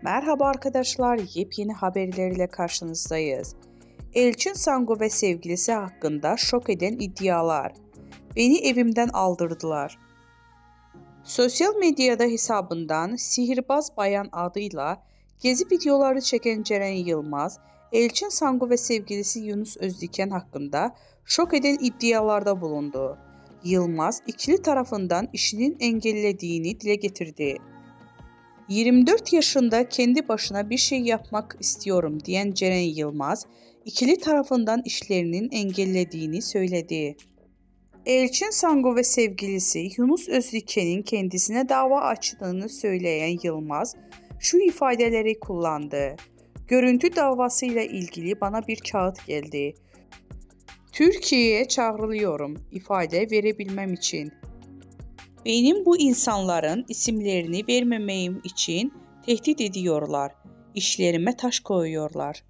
Merhaba arkadaşlar, yepyeni haberlerle karşınızdayız. Elçin Sangu ve sevgilisi hakkında şok eden iddialar. Beni evimden aldırdılar. Sosyal medyada hesabından Sihirbaz Bayan adıyla gezi videoları çeken Ceren Yılmaz, Elçin Sangu ve sevgilisi Yunus Özdiken hakkında şok eden iddialarda bulundu. Yılmaz, ikili tarafından işinin engellediğini dile getirdi. 24 yaşında kendi başına bir şey yapmak istiyorum diyen Ceren Yılmaz, ikili tarafından işlerinin engellediğini söyledi. Elçin Sangu ve sevgilisi Yunus Özdiken'in kendisine dava açtığını söyleyen Yılmaz, şu ifadeleri kullandı. Görüntü davasıyla ilgili bana bir kağıt geldi. Türkiye'ye çağrılıyorum ifade verebilmem için. Benim bu insanların isimlerini vermemeyim için tehdit ediyorlar. İşlerime taş koyuyorlar.